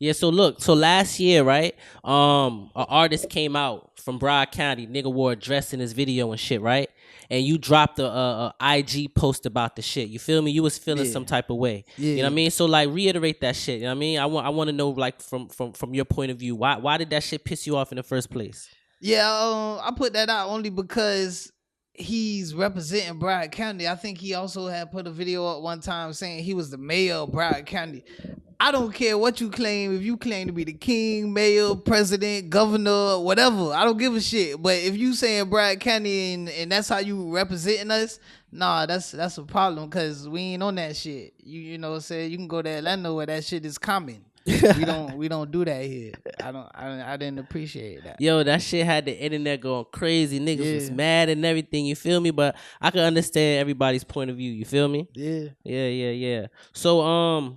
Yeah, so look, so last year, right? An artist came out from Broward County, nigga wore a dress in his video and shit, right? And you dropped a IG post about the shit. You feel me? You was feeling Yeah. some type of way. You know Yeah. what I mean? So like reiterate that shit. You know what I mean? I want to know like from your point of view, why did that shit piss you off in the first place? Yeah, I put that out only because he's representing Broward County. I think he also had put a video up one time saying he was the mayor of Broward County. I don't care what you claim. If you claim to be the king, mayor, president, governor, whatever, I don't give a shit. But if you saying Broward County and that's how you representing us, nah, that's a problem because we ain't on that shit. You know what I'm saying? You can go to Atlanta where that shit is common. we don't do that here. I didn't appreciate that. Yo, that shit had the internet going crazy. Niggas was mad and everything. You feel me? But I can understand everybody's point of view. You feel me? Yeah. So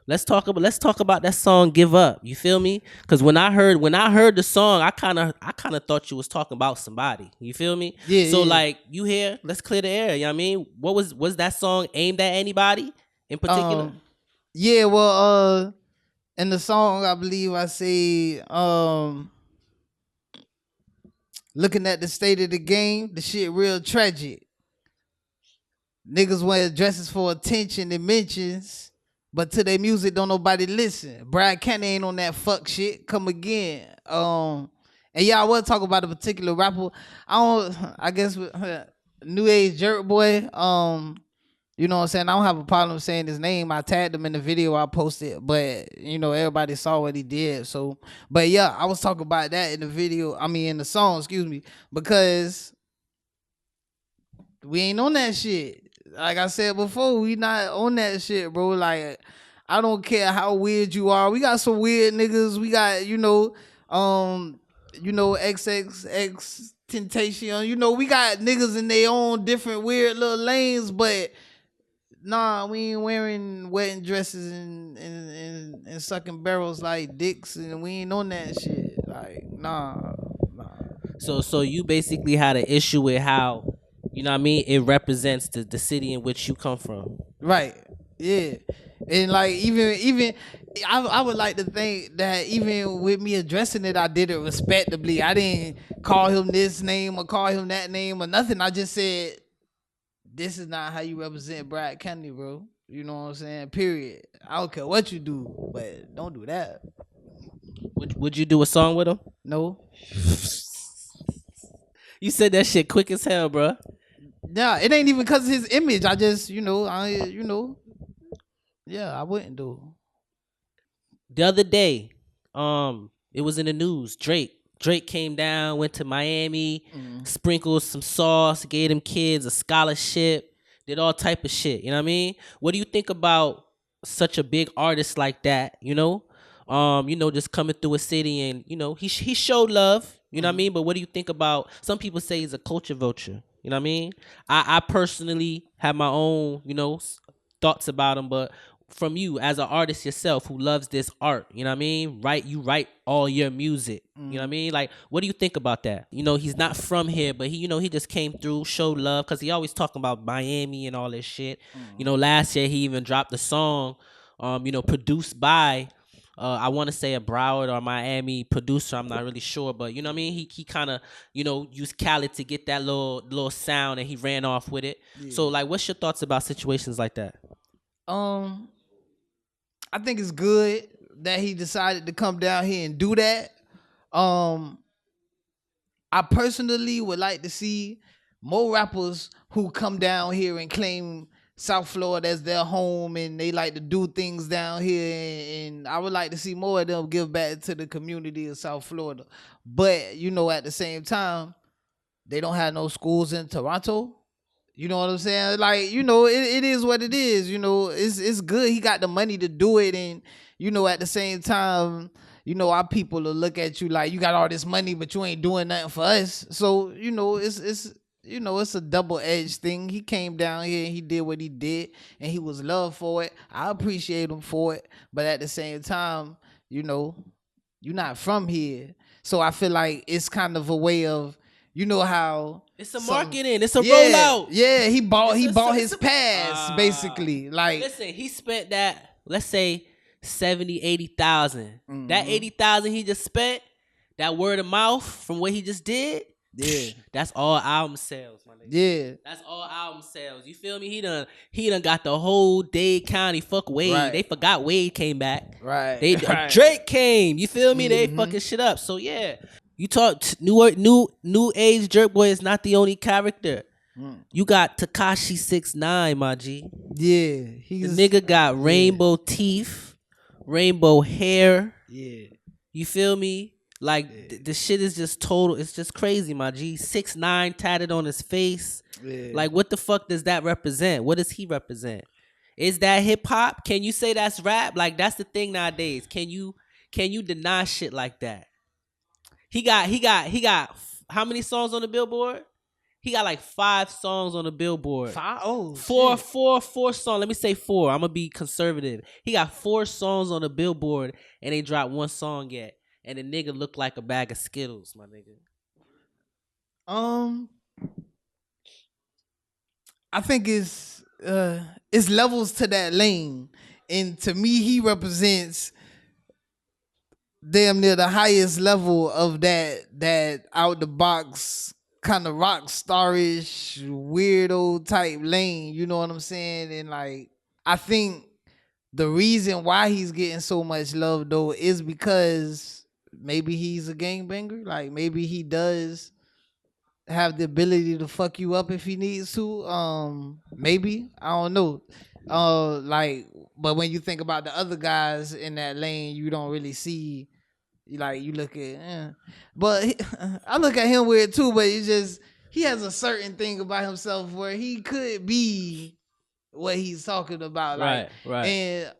let's talk about that song "Give Up." You feel me? Because when I heard the song, I kind of thought you was talking about somebody. You feel me? Yeah. So like you here? Let's clear the air. You know what I mean? What was that song aimed at anybody in particular? Yeah, well, in the song, I believe I say, looking at the state of the game, the shit real tragic. Niggas wear dresses for attention and mentions, but to their music, don't nobody listen. Brad County ain't on that fuck shit. Come again. And yeah, I will talk about a particular rapper. I guess NewAgeJerkBoy. You know what I'm saying? I don't have a problem saying his name. I tagged him in the video I posted, but you know, everybody saw what he did. So, but yeah, I was talking about that in the video. I mean, in the song, excuse me, because we ain't on that shit. Like I said before, we not on that shit, bro. Like, I don't care how weird you are. We got some weird niggas. We got, XXX Temptation. You know, we got niggas in their own different weird little lanes, but nah, we ain't wearing wedding dresses and sucking barrels like dicks, and we ain't on that shit. Like, nah. So you basically had an issue with how, you know what I mean, it represents the city in which you come from. Right. Yeah. And like even I would like to think that even with me addressing it, I did it respectably. I didn't call him this name or call him that name or nothing. I just said, this is not how you represent Broward County, bro. You know what I'm saying? Period. I don't care what you do, but don't do that. Would you do a song with him? No. You said that shit quick as hell, bro. Nah, it ain't even because of his image. I just, yeah, I wouldn't do. The other day, it was in the news. Drake came down, went to Miami, sprinkled some sauce, gave them kids a scholarship, did all type of shit. You know what I mean? What do you think about such a big artist like that? Just coming through a city and he showed love. You know what I mean? But what do you think about? Some people say he's a culture vulture. You know what I mean? I personally have my own thoughts about him, but from you as an artist yourself who loves this art, you know what I mean? You write all your music. You know what I mean? Like, what do you think about that? He's not from here, but he just came through, showed love, because he always talking about Miami and all this shit. Last year he even dropped a song, produced by I want to say a Broward or Miami producer. I'm not really sure, but you know what I mean? He kind of, used Khaled to get that little sound and he ran off with it. Yeah. So like, what's your thoughts about situations like that? I think it's good that he decided to come down here and do that. I personally would like to see more rappers who come down here and claim South Florida as their home and they like to do things down here, and I would like to see more of them give back to the community of South Florida. But at the same time, they don't have no schools in Toronto. You know what I'm saying? Like, it is what it is. It's good he got the money to do it, and at the same time, our people will look at you like you got all this money but you ain't doing nothing for us. So it's a double-edged thing. He came down here and he did what he did and he was loved for it. I appreciate him for it, but at the same time, you're not from here. So I feel like it's kind of a way of, how it's a marketing, it's a rollout. Yeah, he bought his pass, basically. Like, listen, he spent that, let's say 70, 80,000. That 80,000 he just spent, that word of mouth from what he just did, Yeah. that's all album sales, my nigga. Yeah. That's all album sales. You feel me? He done got the whole Dade County. Fuck Wade. Right. They forgot Wade came back. Right. They Drake came. You feel me? They fucking shit up. So yeah, you talk new age Jerk Boy is not the only character. You got Tekashi 6ix9ine, my G. Yeah, The nigga got rainbow teeth, rainbow hair. Yeah. You feel me? Like the shit is just total. It's just crazy, my G. 6ix9ine tatted on his face. Yeah. Like what the fuck does that represent? What does he represent? Is that hip hop? Can you say that's rap? Like that's the thing nowadays. Can you deny shit like that? He got how many songs on the Billboard? He got like 5 songs on the Billboard. 5? Oh, four songs. Let me say 4. I'm gonna be conservative. He got 4 songs on the Billboard, and they dropped 1 song yet. And the nigga looked like a bag of Skittles, my nigga. I think it's levels to that lane, and to me, he represents damn near the highest level of that out the box kind of rock starish weirdo type lane. You know what I'm saying? And like, I think the reason why he's getting so much love though is because maybe he's a gangbanger. Like maybe he does have the ability to fuck you up if he needs to. Maybe, I don't know. But when you think about the other guys in that lane, you don't really see. Like you look at, but I look at him weird too. But it's just he has a certain thing about himself where he could be what he's talking about. Like, right. And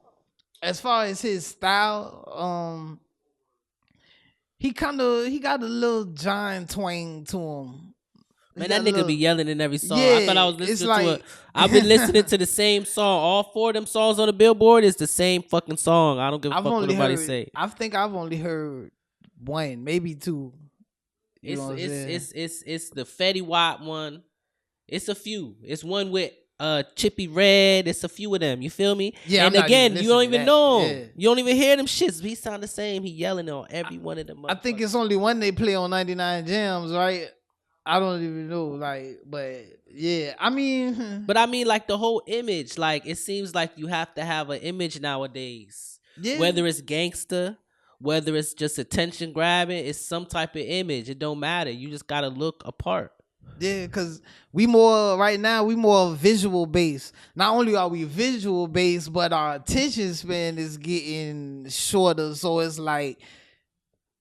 as far as his style, he got a little John twang to him. Man, that nigga be yelling in every song. Yeah, I thought I was listening to it. I've been listening to the same song. All 4 of them songs on the Billboard is the same fucking song. I don't give a fuck what nobody say. I think I've only heard 1, maybe 2. It's the Fetty Wap one. It's a few. It's one with Chippy Red. It's a few of them. You feel me? Yeah. And again, you don't even know him. Yeah. You don't even hear them shits. He sound the same. He yelling on every one of them. I think it's only one they play on 99 Jams, right? I don't even know, like, but yeah, I mean, like the whole image, like it seems like you have to have an image nowadays. Yeah. Whether it's gangster, whether it's just attention grabbing, it's some type of image. It don't matter. You just gotta look apart. Yeah, because we more visual based. Not only are we visual based, but our attention span is getting shorter. So it's like,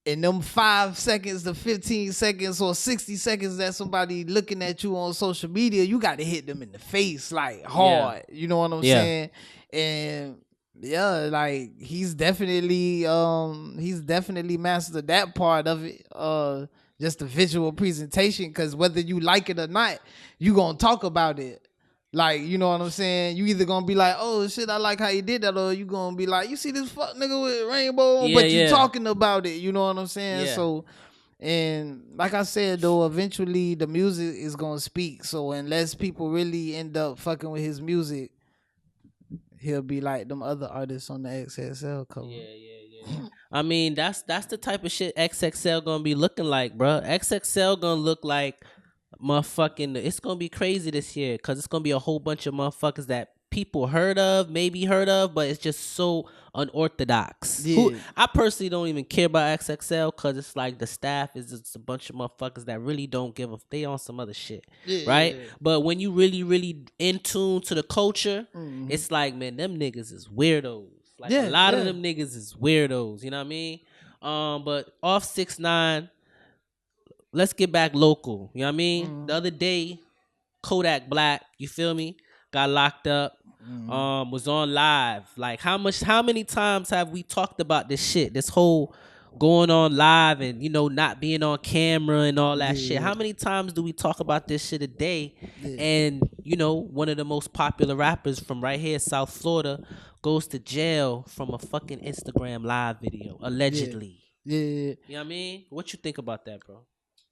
in them 5 seconds to 15 seconds or 60 seconds that somebody looking at you on social media, you got to hit them in the face like hard. Yeah. You know what I'm saying? And yeah, like he's definitely mastered that part of it. Just the visual presentation, because whether you like it or not, you gonna talk about it. Like, you know what I'm saying? You either gonna be like, oh shit, I like how you did that, or you gonna be like, you see this fuck nigga with rainbow, but you talking about it. You know what I'm saying? Yeah. So, and like I said though, eventually the music is gonna speak. So unless people really end up fucking with his music, he'll be like them other artists on the XXL cover. Yeah. I mean, that's the type of shit XXL gonna be looking like, bro. XXL gonna look like motherfucking, it's gonna be crazy this year because it's gonna be a whole bunch of motherfuckers that people maybe heard of, but it's just so unorthodox. Yeah. I personally don't even care about XXL because it's like the staff is just a bunch of motherfuckers that really don't give a, they on some other shit, right? Yeah. But when you really in tune to the culture, it's like, man, them niggas is weirdos. Like a lot of them niggas is weirdos. You know what I mean? But off 6ix9ine. Let's get back local. You know what I mean? The other day, Kodak Black, you feel me, got locked up. Was on live. Like how many times have we talked about this shit? This whole going on live and not being on camera and all that shit. How many times do we talk about this shit a day? And one of the most popular rappers from right here, South Florida, goes to jail from a fucking Instagram live video, allegedly. Yeah. You know what I mean? What you think about that, bro?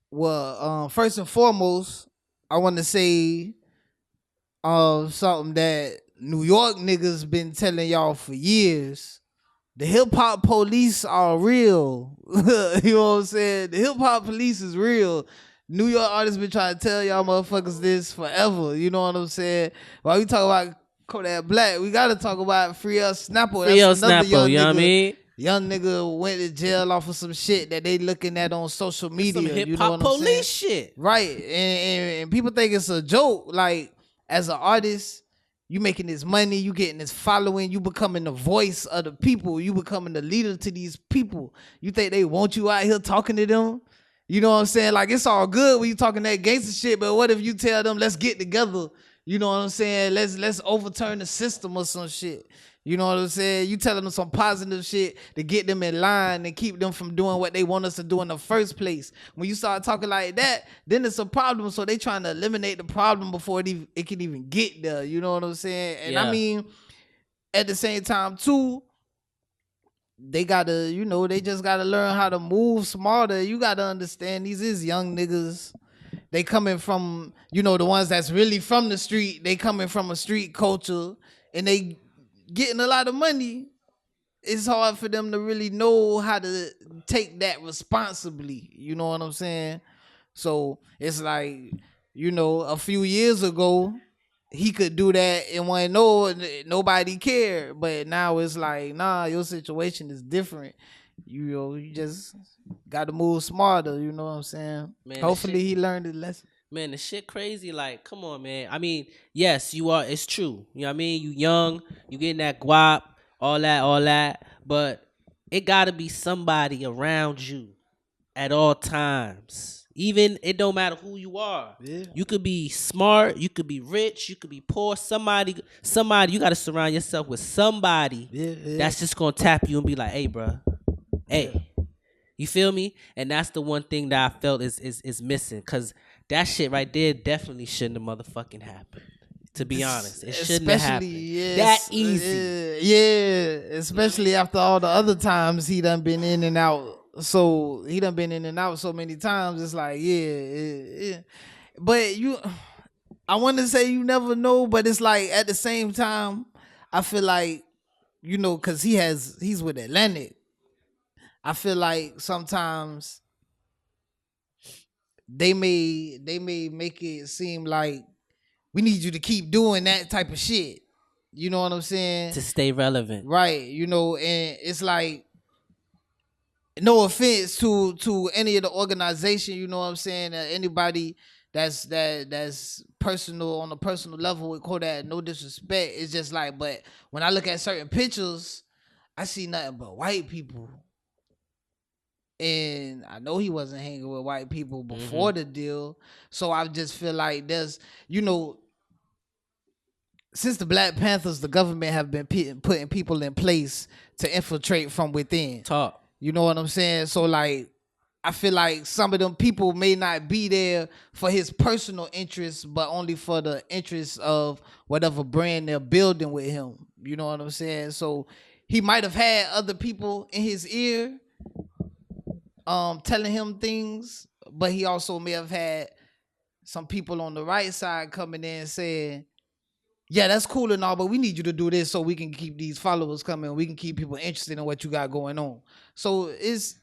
Well, first and foremost, I want to say something that New York niggas been telling y'all for years. the hip hop police are real. You know what I'm saying? The hip hop police is real. New York artists been trying to tell y'all motherfuckers this forever. You know what I'm saying? While we talk about Kodak Black, we gotta talk about Free L Snappo. Free L Snappo, you know what I mean? Young nigga went to jail off of some shit that they looking at on social media. Some hip hop police shit. Right. And people think it's a joke. Like, as an artist, you making this money, you getting this following, you becoming the voice of the people, you becoming the leader to these people. You think they want you out here talking to them? You know what I'm saying? Like, it's all good when you talking that gangster shit, but what if you tell them, let's get together? You know what I'm saying? Let's overturn the system or some shit. You know what I'm saying? You telling them some positive shit to get them in line and keep them from doing what they want us to do in the first place. When you start talking like that, then it's a problem. So they trying to eliminate the problem before it can even get there. You know what I'm saying? And I mean, at the same time too, they gotta, you know, they just gotta learn how to move smarter. You gotta understand these is young niggas. They coming from, you know, the ones that's really from the street. They coming from a street culture and they getting a lot of money. It's hard for them to really know how to take that responsibly. You know what I'm saying? So it's like, you know, a few years ago, he could do that and when nobody cared. But now it's like, nah, your situation is different. You know, you just got to move smarter. You know what I'm saying? Man, hopefully he learned his lesson. Man, the shit crazy. Like, come on, man. I mean, yes, you are. It's true. You know what I mean? You young. You getting that guap. All that. But it got to be somebody around you at all times. Even, it don't matter who you are. Yeah. You could be smart. You could be rich. You could be poor. Somebody. You got to surround yourself with somebody that's just going to tap you and be like, hey, bro. Hey. You feel me? And that's the one thing that I felt is missing. Because that shit right there definitely shouldn't have motherfucking happened. To be honest, it shouldn't have happened. That easy. Yeah, especially after all the other times he done been in and out. So he done been in and out so many times. It's like, yeah. But I want to say you never know, but it's like at the same time, I feel like, you know, because he's with Atlantic. I feel like sometimes they may make it seem like we need you to keep doing that type of shit. You know what I'm saying? To stay relevant. Right. You know, and it's like, no offense to any of the organization, you know what I'm saying? Anybody that's personal, on a personal level with Kodak, no disrespect. It's just like, but when I look at certain pictures, I see nothing but white people. And I know he wasn't hanging with white people before the deal. So I just feel like there's, you know, since the Black Panthers, the government have been putting people in place to infiltrate from within. Talk. You know what I'm saying? So like, I feel like some of them people may not be there for his personal interests, but only for the interests of whatever brand they're building with him. You know what I'm saying? So he might have had other people in his ear telling him things, but he also may have had some people on the right side coming in saying, yeah, that's cool and all, but we need you to do this so we can keep these followers coming. We can keep people interested in what you got going on. So it's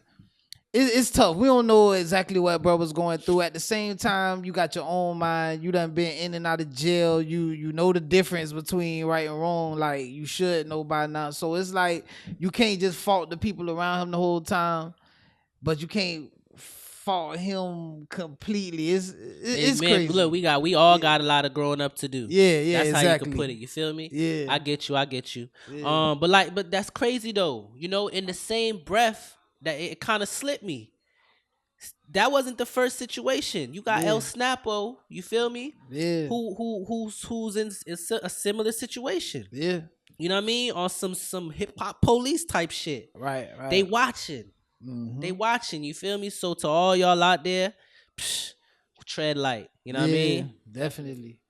tough. We don't know exactly what bro was going through. At the same time, you got your own mind. You done been in and out of jail. You know the difference between right and wrong. Like, you should know by now. So it's like, you can't just fault the people around him the whole time, but you can't fault him completely. It's man, crazy. Look, we all got a lot of growing up to do. Yeah, that's exactly how you can put it. You feel me? Yeah, I get you. Yeah. But that's crazy though. You know, in the same breath that it kind of slipped me. That wasn't the first situation. You got El Snappo. You feel me? Yeah. Who's in a similar situation? Yeah. You know what I mean? On some hip hop police type shit. Right. They watching. Mm-hmm. They watching, you feel me? So to all y'all out there, tread light. You know what I mean? Definitely.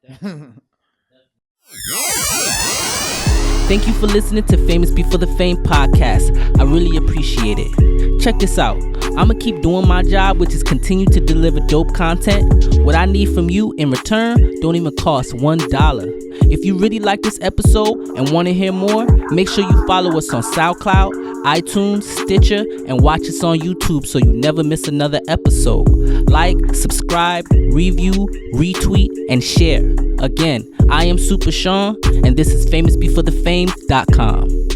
Thank you for listening to FamousB4TheFame Podcast. I really appreciate it. Check this out. I'm going to keep doing my job, which is continue to deliver dope content. What I need from you in return don't even cost $1. If you really like this episode and want to hear more, make sure you follow us on SoundCloud, iTunes, Stitcher, and watch us on YouTube so you never miss another episode. Like, subscribe, review, retweet, and share. Again, I am Supa Sean, and this is FamousB4TheFame.com.